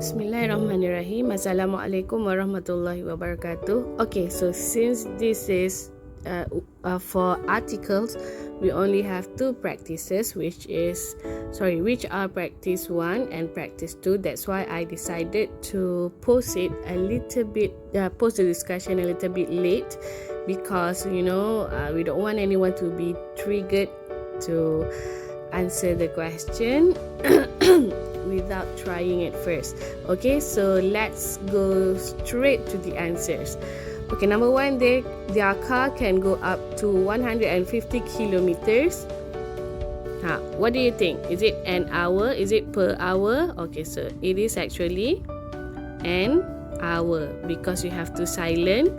Bismillahirrahmanirrahim. Assalamualaikum warahmatullahi wabarakatuh. Okay, so since this is for articles, we only have two practices, which are practice 1 and practice 2. That's why I decided to post the discussion a little bit late, because we don't want anyone to be triggered to answer the question without trying it first. Okay, so let's go straight to the answers. Okay, number 1, their car can go up to 150 kilometers. What do you think? Is it an hour? Is it per hour? Okay, so it is actually an hour, because you have to silent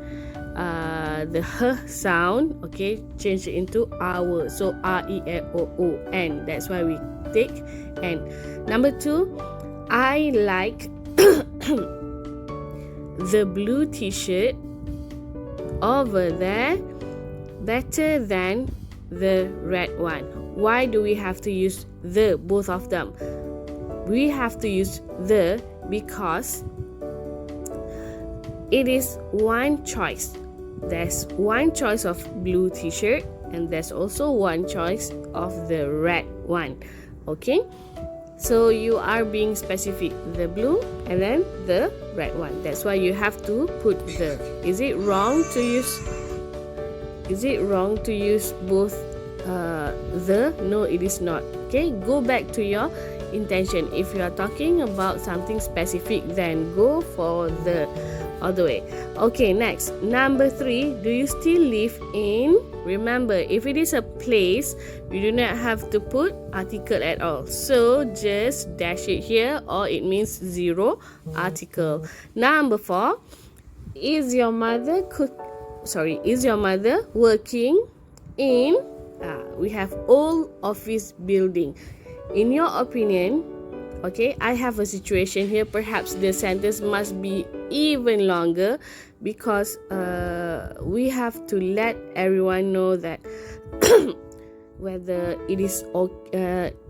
the h sound. Okay, change it into hour. So R-E-O-O-N. That's why we take N. Number 2, I like the blue t-shirt over there better than the red one. Why do we have to use the, both of them? We have to use the because it is one choice. There's one choice of blue t-shirt, and there's also one choice of the red one. Okay, so you are being specific, the blue and then the red one. That's why you have to put the. Is it wrong to use both the? No, it is not. Okay, go back to your intention. If you are talking about something specific, then go for the all the way. Okay, next, number 3, do you still live in? Remember, if it is a place, you do not have to put article at all, so just dash it here, or it means 0 article. Number 4, is your mother working in? We have old office building. In your opinion, okay, I have a situation here. Perhaps the sentence must be even longer, because we have to let everyone know that whether it is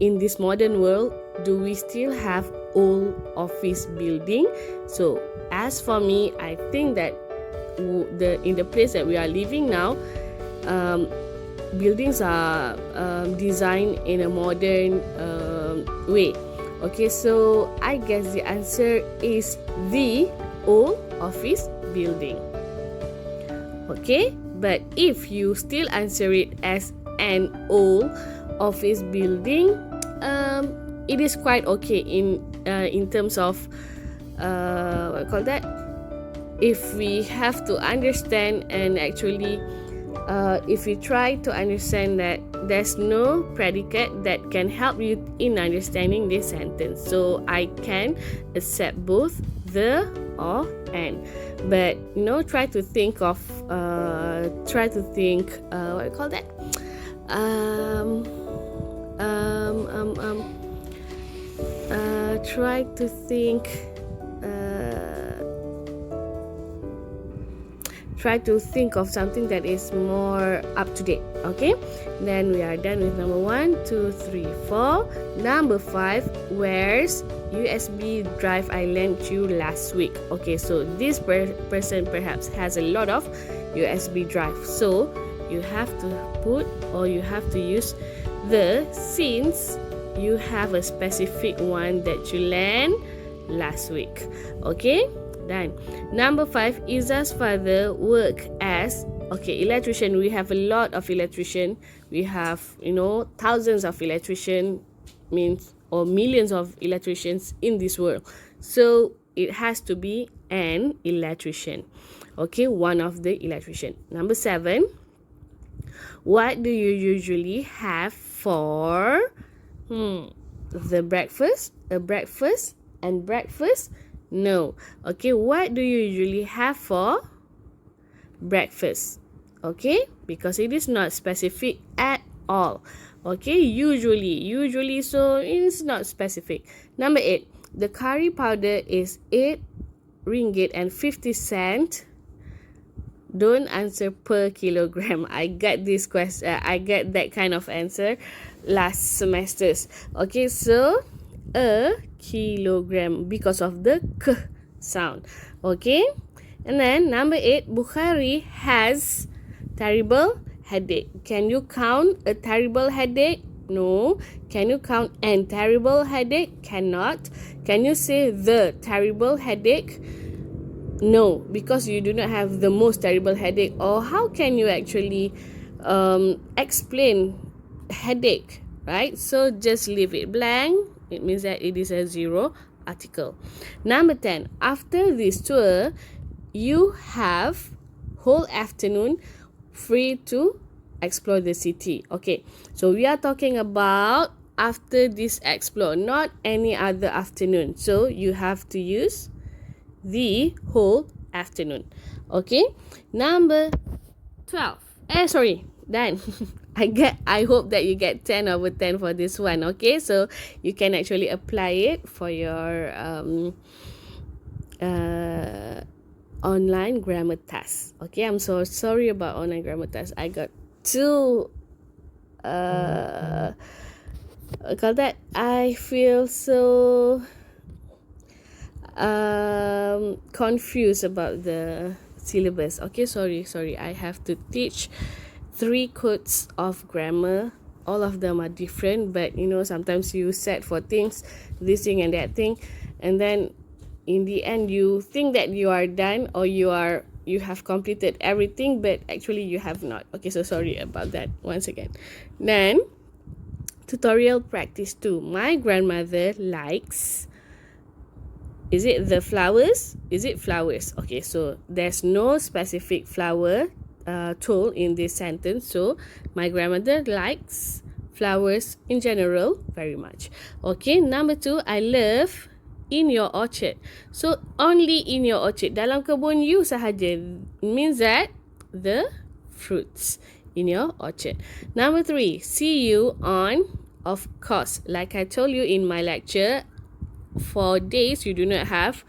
in this modern world, do we still have old office building? So as for me, I think that in the place that we are living now, buildings are designed in a modern way. Okay, so I guess the answer is the old office building. Okay, but if you still answer it as an old office building, it is quite okay in terms of what call that? If we have to understand, and actually if we try to understand that there's no predicate that can help you in understanding this sentence, so I can accept both the or and. But try to think of what you call that? Try to think. Try to think of something that is more up to date. Okay, then we are done with number 1, 2, 3, 4. Number 5, where's USB drive I lent you last week? Okay, so this person perhaps has a lot of USB drive, so you have to put, or you have to use the, since you have a specific one that you lent last week. Okay, done. Number 5, Iza's father work as electrician. We have a lot of electrician. We have thousands of electrician, or millions of electricians in this world. So it has to be an electrician. Okay, one of the electrician. Number 7, what do you usually have for the breakfast? A breakfast and breakfast? No. Okay, what do you usually have for breakfast? Okay, because it is not specific at all. Okay, usually, so it is not specific. Number 8, the curry powder is 8 ringgit and 50 cent. Don't answer per kilogram. I get this question. I get that kind of answer last semesters. Okay, so a kilogram because of the k sound. Okay, and then number 8, Bukhari has terrible headache. Can you count a terrible headache? No. Can you count an terrible headache? Cannot. Can you say the terrible headache? No, because you do not have the most terrible headache. Or how can you actually explain headache, right? So just leave it blank. It means that it is a zero article. Number 10, after this tour, you have whole afternoon free to explore the city. Okay, so we are talking about after this explore, not any other afternoon. So you have to use the whole afternoon. Okay, number 12. Done. I hope that you get 10 over 10 for this one. Okay, so you can actually apply it for your online grammar test. Okay, I'm so sorry about online grammar test. I got too call that I feel so confused about the syllabus. Okay, sorry. I have to teach 3 codes of grammar. All of them are different, but you know, sometimes you set for things, this thing and that thing, and then in the end you think that you are done, or you have completed everything, but actually you have not. Okay, so sorry about that once again. Then tutorial practice 2. My grandmother likes, is it the flowers? Is it flowers? Okay, so there's no specific flower told in this sentence. So my grandmother likes flowers in general very much. Okay, number 2, I love in your orchard. So only in your orchard, dalam kebun you sahaja, means that the fruits in your orchard. Number 3, see you on, of course, like I told you in my lecture, for days you do not have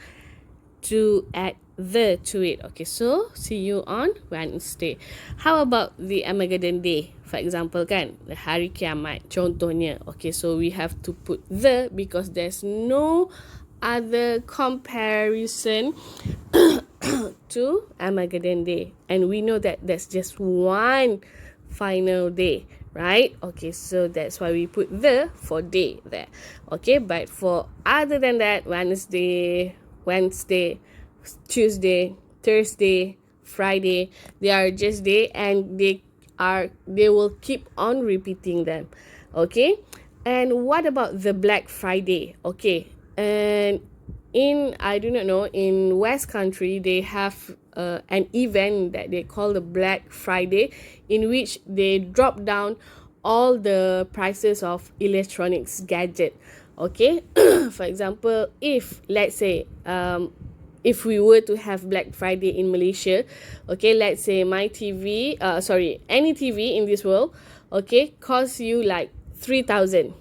to add the to it. Okay, so see you on Wednesday. How about the Armageddon Day, for example, kan, the hari kiamat contohnya. Okay, so we have to put the because there's no other comparison to Armageddon Day, and we know that there's just one final day, right? Okay, so that's why we put the for day there. Okay, but for other than that, Wednesday, Tuesday, Thursday, Friday, they are just day, and they will keep on repeating them. Okay, and what about the Black Friday? Okay, and I do not know, in West Country they have an event that they call the Black Friday, in which they drop down all the prices of electronics gadget. Okay, for example, if let's say if we were to have Black Friday in Malaysia, okay, let's say any TV in this world, okay, costs you like 3,000.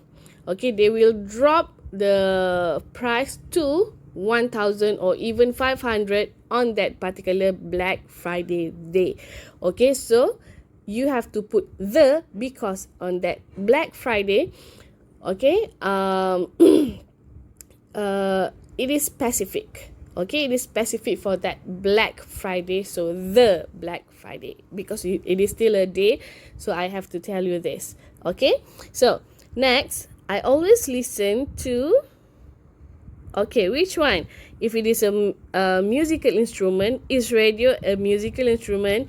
Okay, they will drop the price to 1,000 or even 500 on that particular Black Friday day. Okay, so you have to put the because on that Black Friday, okay, it is specific. Okay, it is specific for that Black Friday, so the Black Friday, because it is still a day, so I have to tell you this. Okay, so next, I always listen to, okay, which one? If it is a musical instrument, is radio a musical instrument?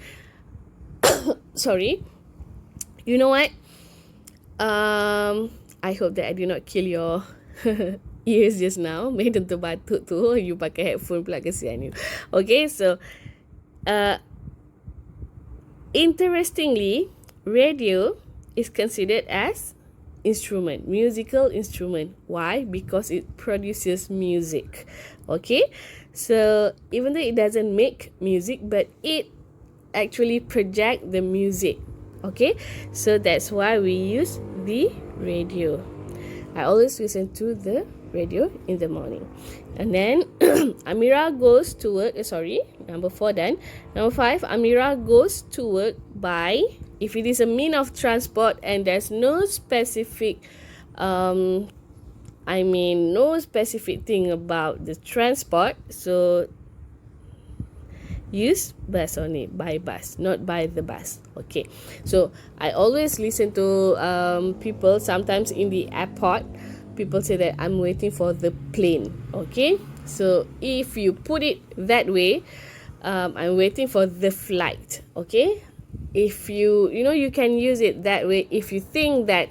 Sorry, you know what? I hope that I did not kill your ears just now. Main tentu batuk tu, you pakai headphone pula, kesian you. Okay, so interestingly, radio is considered as musical instrument. Why? Because it produces music. Okay, so even though it doesn't make music, but it actually project the music. Okay, so that's why we use the radio. I always listen to the radio in the morning. And then Amira goes to work, number 4 done. Number 5, Amira goes to work by, if it is a mean of transport and there's no specific I mean, no specific thing about the transport, so use bus only, by bus, not by the bus. Okay, so I always listen to people, sometimes in the airport, people say that I'm waiting for the plane. Okay, so if you put it that way, I'm waiting for the flight. Okay, if you can use it that way if you think that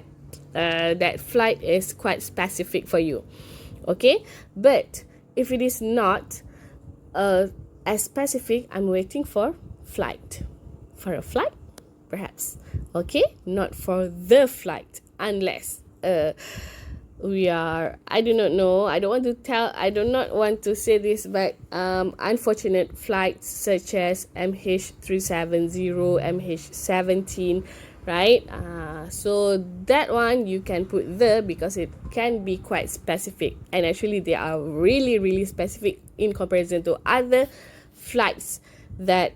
that flight is quite specific for you. Okay, but if it is not as specific, I'm waiting for flight, for a flight perhaps. Okay, not for the flight, unless we are, I do not know, I do not want to say this, but unfortunate flights such as MH370, MH17, right? So that one you can put the, because it can be quite specific, and actually they are really really specific in comparison to other flights that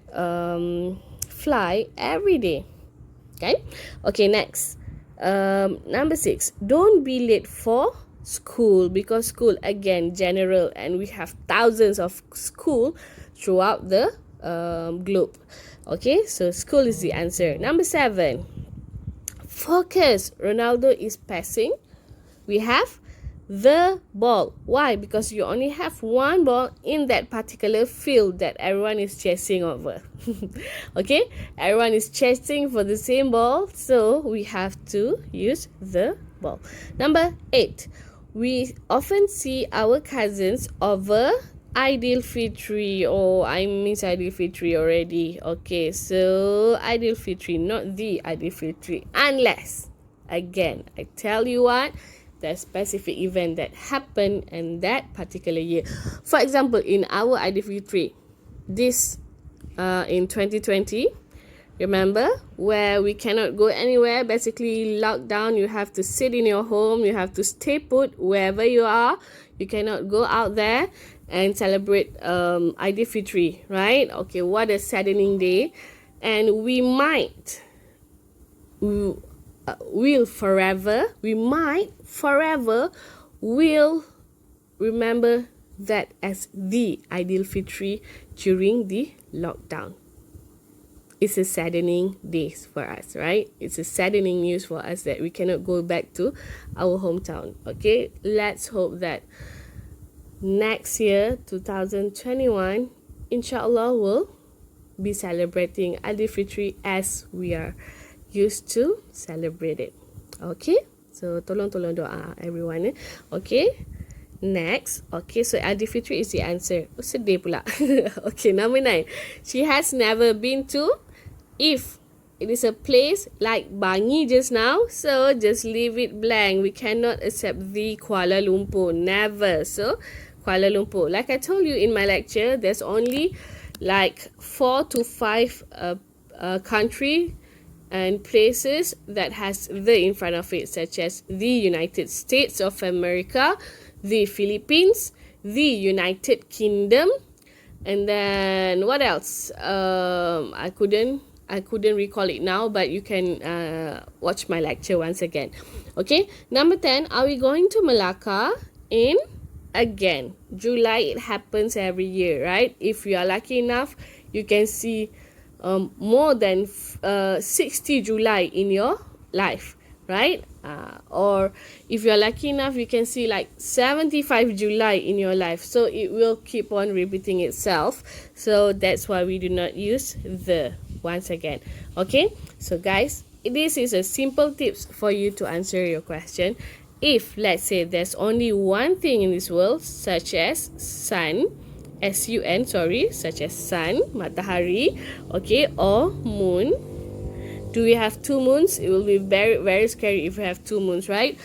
fly every day. Okay, next. Number 6, don't be late for school, because school again general, and we have thousands of school throughout the globe. Okay, so school is the answer. Number 7, focus, Ronaldo is passing. We have the ball. Why? Because you only have one ball in that particular field that everyone is chasing over. Okay, everyone is chasing for the same ball, so we have to use the ball. Number 8, we often see our cousins over Aidilfitri. Oh, I miss Aidilfitri already. Okay, so Aidilfitri, not the Aidilfitri, unless, again, I tell you what, the specific event that happened in that particular year. For example, in our Aidilfitri, this in 2020, remember, where we cannot go anywhere, basically lockdown, you have to sit in your home, you have to stay put wherever you are, you cannot go out there and celebrate Aidilfitri, right? Okay, what a saddening day. And we might will remember that as the Aidilfitri during the lockdown. It's a saddening day for us, right? It's a saddening news for us that we cannot go back to our hometown. Okay, let's hope that next year, 2021, inshallah, we'll be celebrating Aidilfitri as we are used to celebrate it. Okay, so tolong doa everyone. Okay, next. Okay, so Aidilfitri is the answer. Oh, sedih pula. Okay, number 9, she has never been to. If it is a place like Bangi just now, so just leave it blank. We cannot accept the Kuala Lumpur, never. So Kuala Lumpur, like I told you in my lecture, there's only like 4 to 5 country and places that has the in front of it, such as the United States of America, the Philippines, the United Kingdom, and then what else? I couldn't recall it now, but you can watch my lecture once again. Okay, number 10, are we going to Malacca in, again, July? It happens every year, right? If you are lucky enough, you can see more than 60 July in your life, right? Or if you're lucky enough, you can see like 75 July in your life. So it will keep on repeating itself. So that's why we do not use the once again. Okay, so guys, this is a simple tips for you to answer your question. If let's say there's only one thing in this world, such as sun, S-U-N, sorry, such as sun, matahari, okay, or moon. Do we have 2 moons? It will be very, very scary if we have 2 moons, right?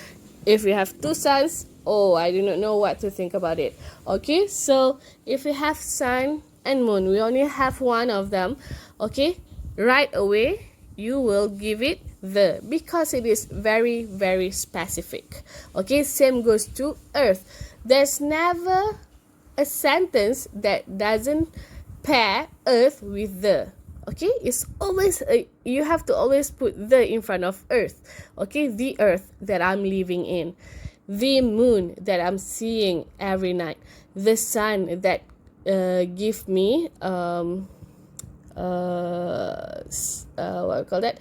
If we have 2 suns, oh, I do not know what to think about it. Okay, so if we have sun and moon, we only have one of them, okay, right away, you will give it the, because it is very, very specific. Okay, same goes to earth. There's never a sentence that doesn't pair earth with the. Okay, it's always you have to always put the in front of earth. Okay, the earth that I'm living in. the moon that I'm seeing every night, the sun that give me what we call that,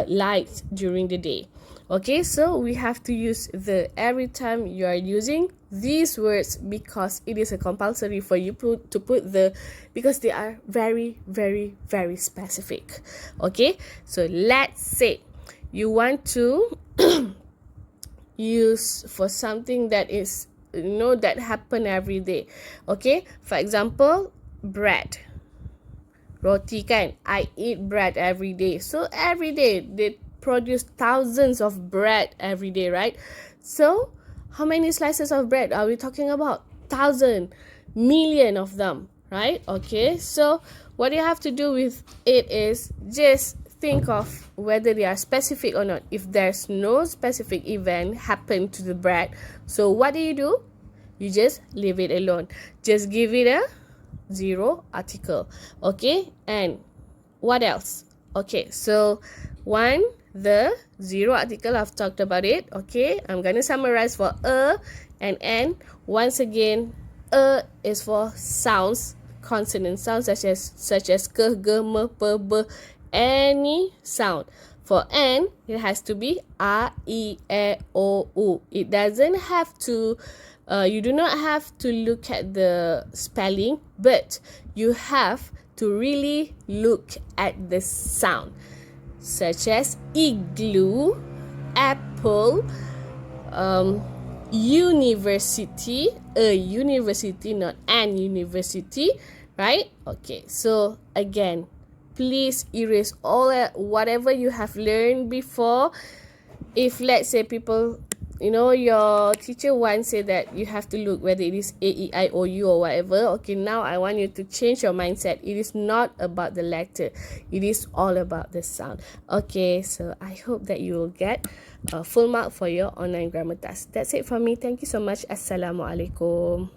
light during the day. Okay, so we have to use the every time you are using these words, because it is a compulsory for you to put the, because they are very very very specific. Okay, so let's say you want to use for something that is, that happen every day. Okay, for example, bread, roti kan, I eat bread every day. So every day they produce thousands of bread every day, right? So how many slices of bread are we talking about? 1,000, million of them, right? Okay, so what you have to do with it is just think of whether they are specific or not. If there's no specific event happen to the bread, so what do? You just leave it alone. Just give it a zero article. Okay, and what else? Okay, so one, the zero article, I've talked about it. Okay, I'm gonna summarize for a and n. Once again, a is for sounds, consonant sounds such as ke, ge, me, pe, be, any sound. For n, it has to be a, I, e, o, u. It doesn't have to, you do not have to look at the spelling, but you have to really look at the sound, such as igloo, apple, university, a university, not an university, right? Okay, so again, please erase all whatever you have learned before. If let's say people, your teacher once said that you have to look whether it is A, E, I, O, U or whatever. Okay, now I want you to change your mindset. It is not about the letter. It is all about the sound. Okay, so I hope that you will get a full mark for your online grammar task. That's it for me. Thank you so much. Assalamualaikum.